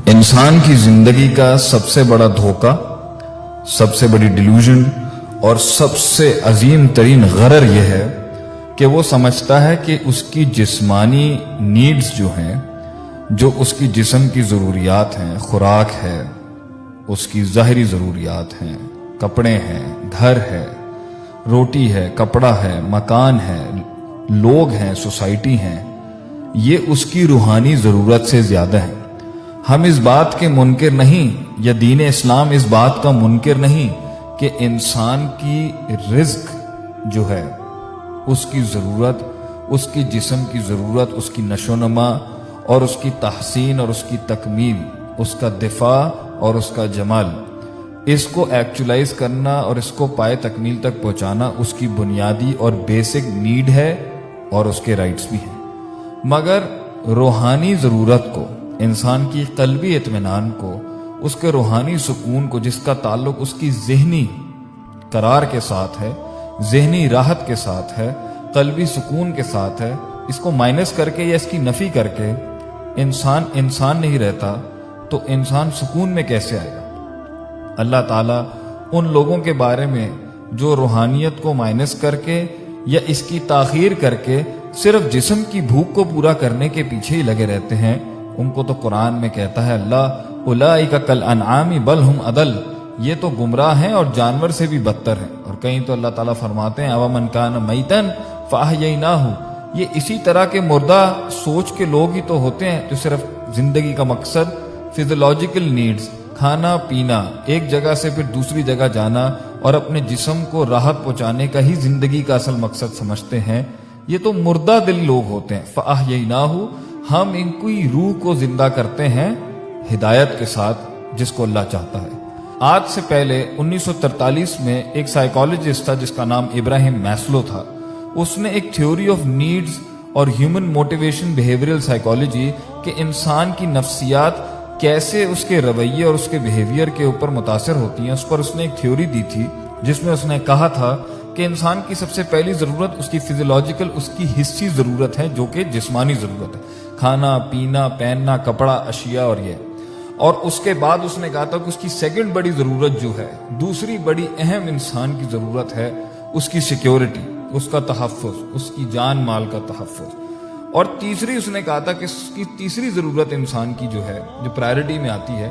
इंसान की जिंदगी का सबसे बड़ा धोखा, सबसे बड़ी डिल्यूजन और सबसे अजीम तरीन गरर यह है कि वो समझता है कि उसकी जिस्मानी नीड्स जो हैं, जो उसकी जिस्म की ज़रूरियात हैं, खुराक है, उसकी ज़ाहरी ज़रूरियात हैं, कपड़े हैं, घर है, रोटी है, कपड़ा है, मकान है, लोग हैं, सोसाइटी हैं, ये उसकी रूहानी ज़रूरत से ज़्यादा है। हम इस बात के मुनकिर नहीं, या दीन इस्लाम इस बात का मुनकिर नहीं कि इंसान की रिज्क जो है, उसकी ज़रूरत, उसकी जिस्म की ज़रूरत, उसकी नशोनमा और उसकी तहसीन और उसकी तकमील, उसका दिफा और उसका जमाल, इसको एक्चुअलाइज करना और इसको पाए तकमील तक पहुंचाना उसकी बुनियादी और बेसिक नीड है और उसके राइट्स भी हैं। मगर रूहानी ज़रूरत को, इंसान की कल्बी इत्मीनान को, उसके रूहानी सुकून को, जिसका ताल्लुक उसकी ज़हनी करार के साथ है, ज़हनी राहत के साथ है, कल्बी सुकून के साथ है, इसको माइनस करके या इसकी नफ़ी करके इंसान नहीं रहता, तो इंसान सुकून में कैसे आएगा? अल्लाह ताला उन लोगों के बारे में जो रूहानियत को माइनस करके या इसकी ताख़ीर करके सिर्फ जिस्म की भूख को पूरा करने के पीछे ही लगे रहते हैं, उनको तो कुरान में कहता है अल्लाह, उलाइका कल अनआमी बल हुम अदल, ये तो गुमराह हैं और जानवर से भी बदतर हैं। और कहीं तो अल्लाह ताला फरमाते हैं अवमन कान मैतन फअहयैनाहु, ये इसी तरह के मुर्दा सोच के लोग ही तो होते हैं जो सिर्फ जिंदगी का मकसद फिजियोलॉजिकल नीड्स, खाना पीना, एक जगह से फिर दूसरी जगह जाना और अपने जिस्म को राहत पहुंचाने का ही जिंदगी का असल मकसद समझते हैं। ये तो मुर्दा दिल लोग होते हैं। फअहयैनाहु, हम इनकी रूह को जिंदा करते हैं हिदायत के साथ, जिसको अल्लाह चाहता है। आज से पहले 1943 में एक साइकोलॉजिस्ट था जिसका नाम इब्राहिम मैस्लो था। उसने एक थ्योरी ऑफ नीड्स और ह्यूमन मोटिवेशन बिहेवियरल साइकोलॉजी के इंसान की नफ्सियात कैसे उसके रवैये और उसके बिहेवियर के ऊपर मुतासर होती हैं, उस पर उसने एक थ्योरी दी थी, जिसमें उसने कहा था कि इंसान की सबसे पहली ज़रूरत उसकी फिजियोलॉजिकल, उसकी हिस्सी ज़रूरत है, जो कि जिस्मानी ज़रूरत है, खाना पीना पहनना कपड़ा अशिया और ये। और उसके बाद उसने कहा था कि उसकी सेकंड बड़ी ज़रूरत जो है, दूसरी बड़ी अहम इंसान की ज़रूरत है, उसकी सिक्योरिटी, उसका तहफ़्फ़ुज़, उसकी जान माल का तहफ़्फ़ुज़। और तीसरी उसने कहा था कि उसकी तीसरी ज़रूरत इंसान की जो है, जो प्रायोरिटी में आती है,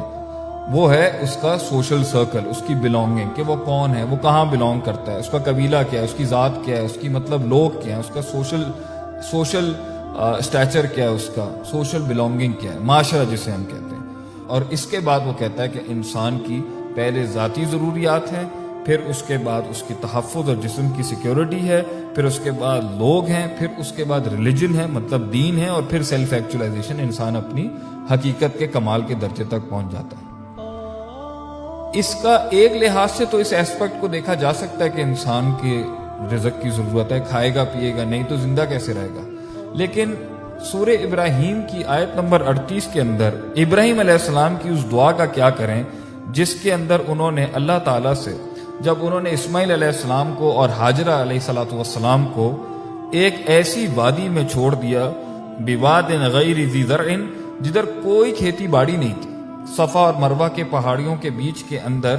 वो है उसका सोशल सर्कल, उसकी बिलोंगिंग, कि वो कौन है, वो कहाँ बिलोंग करता है, उसका कबीला क्या है, उसकी ज़ात क्या है, उसकी मतलब लोग क्या है, उसका सोशल स्टैचर क्या है, उसका सोशल बिलोंगिंग क्या है, माशरा जिसे हम कहते हैं। और इसके बाद वो कहता है कि इंसान की पहले ज़ाती ज़रूरियात हैं, फिर उसके बाद उसकी तहफ़्फ़ुज़ और जिस्म की सिक्योरिटी है, फिर उसके बाद लोग हैं, फिर उसके बाद रिलीजन है, मतलब दीन है, और फिर सेल्फ एक्चुअलाइजेशन, इंसान अपनी हकीकत के कमाल के दर्जे तक पहुंच जाता है। इसका एक लिहाज से तो इस एस्पेक्ट को देखा जा सकता है कि इंसान के रिज़्क़ की ज़रूरत है, खाएगा पिएगा, नहीं तो जिंदा कैसे रहेगा। लेकिन सूरे इब्राहीम की आयत नंबर 38 के अंदर इब्राहीम अलैहिस्सलाम की उस दुआ का क्या करें, जिसके अंदर उन्होंने अल्लाह ताला से, जब उन्होंने इस्माइल अलैहिस्सलाम को और हाजरा अलैहिस्सलाम को एक ऐसी वादी में छोड़ दिया, बिवादिन गैरि ज़ी ज़र्इन, जिधर कोई खेती बाड़ी नहीं थी, सफ़ा और मरवा के पहाड़ियों के बीच के अंदर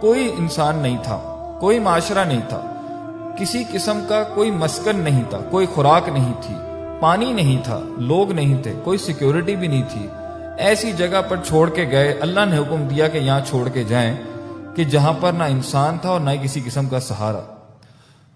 कोई इंसान नहीं था, कोई माशरा नहीं था, किसी किस्म का कोई मस्कन नहीं था, कोई खुराक नहीं थी, पानी नहीं था, लोग नहीं थे, कोई सिक्योरिटी भी नहीं थी। ऐसी जगह पर छोड़ के गए। अल्लाह ने हुक्म दिया कि यहाँ छोड़ के जाएं, कि जहां पर ना इंसान था और ना किसी किस्म का सहारा।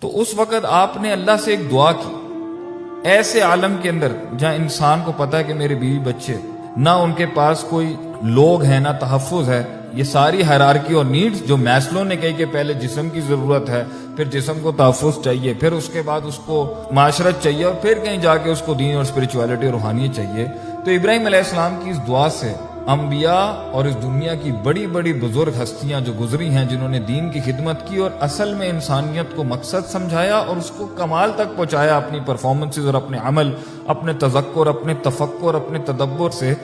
तो उस वक्त आपने अल्लाह से एक दुआ की, ऐसे आलम के अंदर जहां इंसान को पता है कि मेरे बीवी बच्चे, ना उनके पास कोई लोग हैं, ना तहफ़्फ़ुज़ है, ये सारी हायरार्की और नीड्स जो मैस्लो ने कही कि पहले जिस्म की ज़रूरत है, फिर जिस्म को तहफ़्फ़ुज़ चाहिए, फिर उसके बाद उसको माशरत चाहिए, और फिर कहीं जाके उसको दीन और स्पिरिचुअलिटी और रूहानियत चाहिए। तो इब्राहीम अलैहिस्सलाम की इस दुआ से अंबिया और इस दुनिया की बड़ी बड़ी बुजुर्ग हस्तियां जो गुजरी हैं, जिन्होंने दीन की खिदमत की और असल में इंसानियत को मकसद समझाया और उसको कमाल तक पहुंचाया अपनी परफॉर्मेंसेज और अपने अमल, अपने तज़क्कुर, अपने तफक्कुर, अपने तदब्बुर से।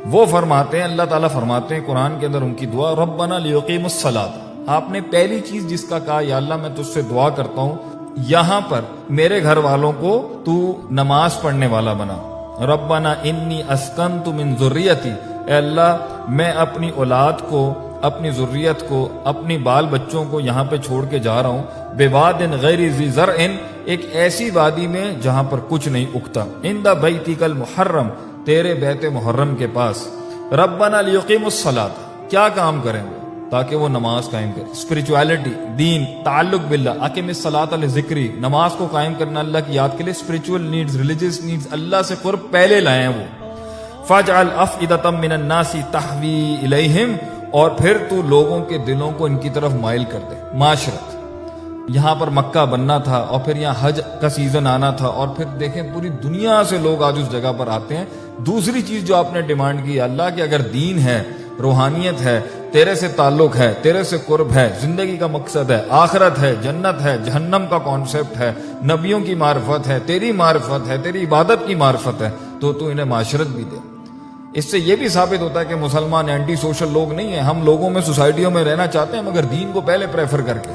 वो फरमाते हैं, अल्लाह ताला फरमाते हैं कुरान के अंदर उनकी दुआ, रब्बना लियुकीमुस्सलात, आपने पहली चीज जिसका कहा, या अल्लाह मैं तुझसे दुआ करता हूँ यहां पर मेरे घर वालों को तू नमाज पढ़ने वाला बना। रब्बना इन्नी अस्कंतु मिन ज़ुर्रियती, اے اللہ میں اپنی اولاد کو، اپنی ذریت کو، اپنی بال بچوں کو یہاں پہ چھوڑ کے جا رہا ہوں، بواد غیر ذی زرع، ایک ایسی وادی میں جہاں پر کچھ نہیں اگتا، عند بیتک المحرم، تیرے بیت محرم کے پاس، ربنا لیقیموا الصلاۃ، کیا کام کریں وہ؟ تاکہ وہ نماز قائم کرے، اسپرچویلٹی، دین، تعلق باللہ، اقم الصلاۃ لذکری، نماز کو قائم کرنا اللہ کی یاد کے لیے، اسپرچول نیڈز، ریلیجیس نیڈز، اللہ سے قرب پہلے لائیں وہ، فاجعل افئدۃ من الناس تہوی الیہم، اور پھر تو لوگوں کے دلوں کو ان کی طرف مائل کر دے، معاشرت، یہاں پر مکہ بننا تھا اور پھر یہاں حج کا سیزن آنا تھا، اور پھر دیکھیں پوری دنیا سے لوگ آج اس جگہ پر آتے ہیں۔ دوسری چیز جو آپ نے ڈیمانڈ کی اللہ کہ اگر دین ہے، روحانیت ہے، تیرے سے تعلق ہے، تیرے سے قرب ہے، زندگی کا مقصد ہے، آخرت ہے، جنت ہے، جہنم کا کانسیپٹ ہے، نبیوں کی معرفت ہے، تیری معرفت ہے، تیری عبادت کی معرفت ہے، تو انہیں معاشرت بھی دے۔ اس سے یہ بھی ثابت ہوتا ہے کہ مسلمان اینٹی سوشل لوگ نہیں ہیں، ہم لوگوں میں، سوسائٹیوں میں رہنا چاہتے ہیں مگر دین کو پہلے پریفر کر کے،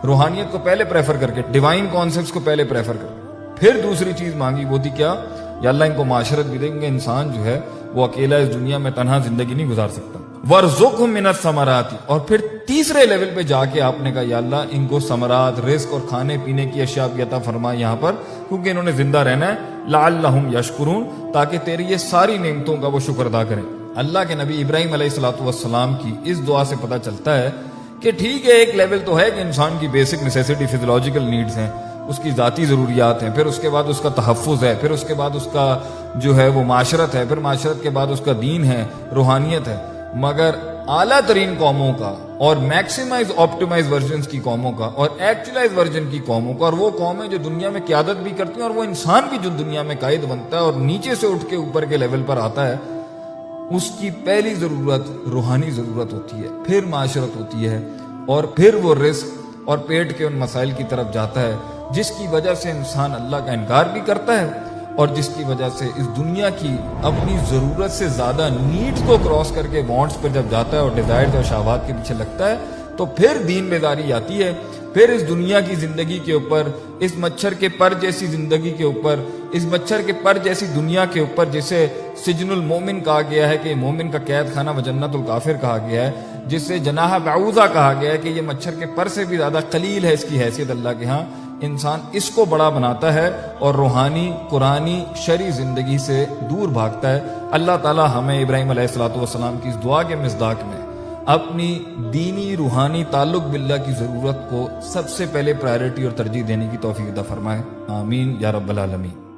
روحانیت کو پہلے پریفر کر کے، ڈیوائن کانسیپٹس کو پہلے پریفر کر کے۔ پھر دوسری چیز مانگی، وہ تھی کیا؟ یا اللہ ان کو معاشرت بھی دیں گے، انسان جو ہے وہ اکیلا اس دنیا میں تنہا زندگی نہیں گزار سکتا، وَارْزُقْهُم مِّنَ الثَّمَرَاتِ، اور پھر تیسرے لیول پہ جا کے آپ نے کہا یا اللہ ان کو ثمرات، رزق اور کھانے پینے کی اشیاء بھی عطا فرما یہاں پر، کیونکہ انہوں نے زندہ رہنا ہے، لَعَلَّهُمْ يَشْكُرُونَ، تاکہ تیری یہ ساری نعمتوں کا وہ شکر ادا کریں۔ اللہ کے نبی ابراہیم علیہ السلام کی اس دعا سے پتہ چلتا ہے کہ ٹھیک ہے ایک لیول تو ہے کہ انسان کی بیسک نیسیسٹی، فزیولوجیکل نیڈز ہیں، اس کی ذاتی ضروریات ہیں، پھر اس کے بعد اس کا تحفظ ہے، پھر اس کے بعد اس کا جو ہے وہ معاشرت ہے، پھر معاشرت کے بعد اس کا دین ہے، روحانیت ہے، مگر اعلیٰ ترین قوموں کا اور میکسیمائز آپٹیمائز ورژنز کی قوموں کا اور ایکچولائز ورژن کی قوموں کا، اور وہ قومیں جو دنیا میں قیادت بھی کرتی ہیں اور وہ انسان بھی جو دنیا میں قائد بنتا ہے اور نیچے سے اٹھ کے اوپر کے لیول پر آتا ہے، اس کی پہلی ضرورت روحانی ضرورت ہوتی ہے، پھر معاشرت ہوتی ہے، اور پھر وہ رزق اور پیٹ کے ان مسائل کی طرف جاتا ہے جس کی وجہ سے انسان اللہ کا انکار بھی کرتا ہے، اور جس کی وجہ سے اس دنیا کی اپنی ضرورت سے زیادہ نیڈز کو کراس کر کے وانٹس پر جب جاتا ہے اور ڈیزائرز اور شہوات کے پیچھے لگتا ہے، تو پھر دین بیداری آتی ہے، پھر اس دنیا کی زندگی کے اوپر، اس مچھر کے پر جیسی زندگی کے اوپر، اس مچھر کے پر جیسی دنیا کے اوپر، جسے سجن المومن کہا گیا ہے کہ مومن کا قید خانہ و جنت الکافر کہا گیا ہے، جسے جناح بعوضہ کہا گیا ہے کہ یہ مچھر کے پر سے بھی زیادہ قلیل ہے اس کی حیثیت اللہ کے ہاں، انسان اس کو بڑا بناتا ہے اور روحانی، قرآنی، شرعی زندگی سے دور بھاگتا ہے۔ اللہ تعالی ہمیں ابراہیم علیہ السلام کی اس دعا کے مصداق میں اپنی دینی روحانی تعلق باللہ کی ضرورت کو سب سے پہلے پرائرٹی اور ترجیح دینے کی توفیق عطا فرمائے، آمین یا رب العالمین۔